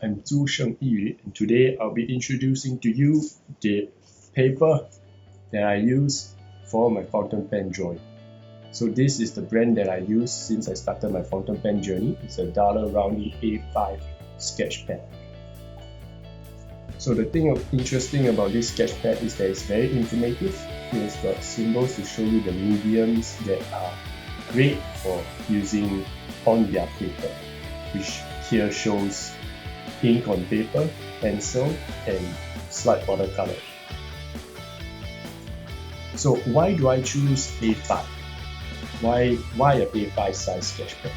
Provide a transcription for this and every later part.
I'm Zhu Sheng Yi, and today I'll be introducing to you the paper that I use for my fountain pen drawing. So this is the brand that I use since I started my fountain pen journey. It's a Daler Rowney A5 sketch pad. So the thing interesting about this sketch pad is that it's very informative. It's got symbols to show you the mediums that are great for using on their paper, which here shows ink on paper, pencil, and slide watercolor. So why do I choose A5? Why a A5 size sketch pad?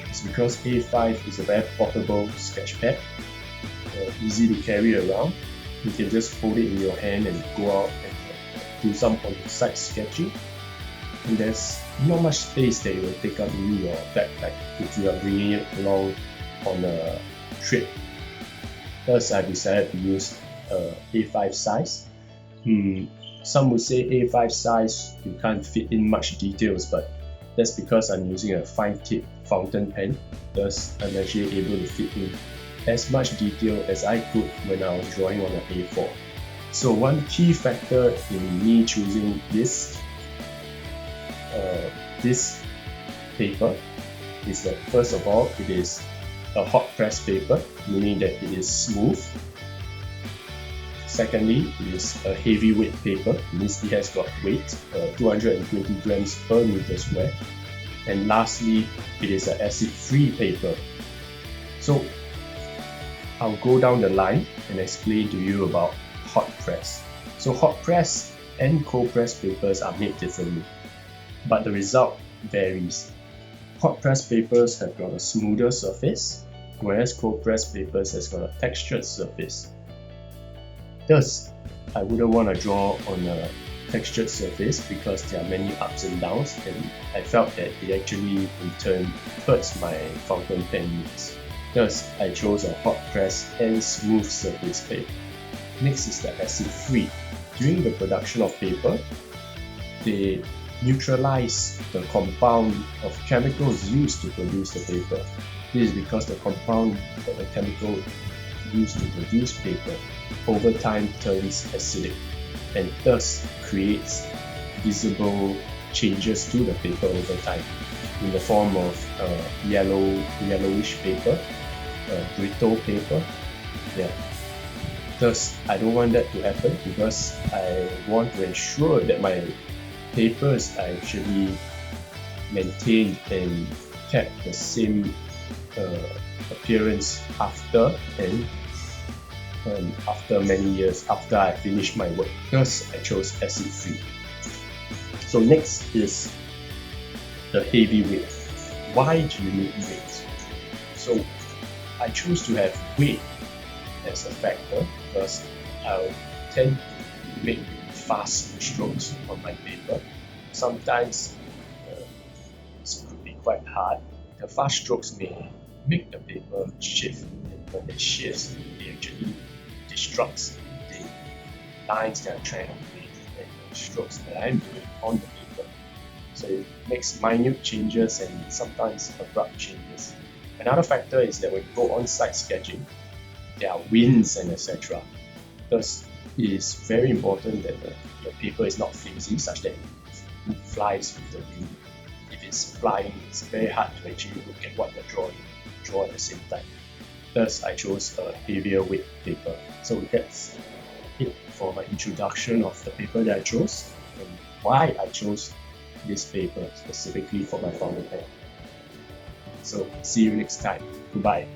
It's because A5 is a very portable sketch pad, easy to carry around. You can just hold it in your hand and go out and do some on-the-side sketching. And there's not much space that it will take up in your backpack if you are bringing it along on a trip. Thus, I decided to use A5 size. Some would say A5 size you can't fit in much details, but that's because I'm using a fine tip fountain pen. Thus, I'm actually able to fit in as much detail as I could when I was drawing on an A4. So one key factor in me choosing this paper is that, first of all, it is a hot press paper, meaning that it is smooth. Secondly, it is a heavyweight paper, means it has got weight, 220 grams per meter square. And lastly, it is an acid-free paper. So I'll go down the line and explain to you about hot press. So hot press and cold press papers are made differently, but the result varies. Hot press papers have got a smoother surface, whereas cold press papers has got a textured surface. Thus, I wouldn't want to draw on a textured surface because there are many ups and downs, and I felt that it actually in turn hurts my fountain pen needs. Thus, I chose a hot press and smooth surface paper. Next is the acid-free. During the production of paper, they neutralize the compound of chemicals used to produce the paper. This is because the compound of the chemical used to produce paper over time turns acidic and thus creates visible changes to the paper over time in the form of yellowish paper, brittle paper. Thus, I don't want that to happen because I want to ensure that my papers are actually maintained and kept the same appearance after many years after I finished my work. Thus, I chose acid-free. So next is the heavy weight. Why do you need weight? So I choose to have weight as a factor because I'll tend to make fast strokes on my paper. Sometimes this could be quite hard. The fast strokes may make the paper shift, and when it shifts, it actually destructs the lines that I'm trying to make and the strokes that I'm doing on the paper. So it makes minute changes and sometimes abrupt changes. Another factor is that when you go on-site sketching, there are winds and etc. Thus, it is very important that your paper is not flimsy such that it flies with the wind. If it's flying, it's very hard to actually look at what you're draw at the same time. Thus, I chose a heavier weight paper. So that's it for my introduction of the paper that I chose and why I chose this paper specifically for my fountain pen. So see you next time. Goodbye.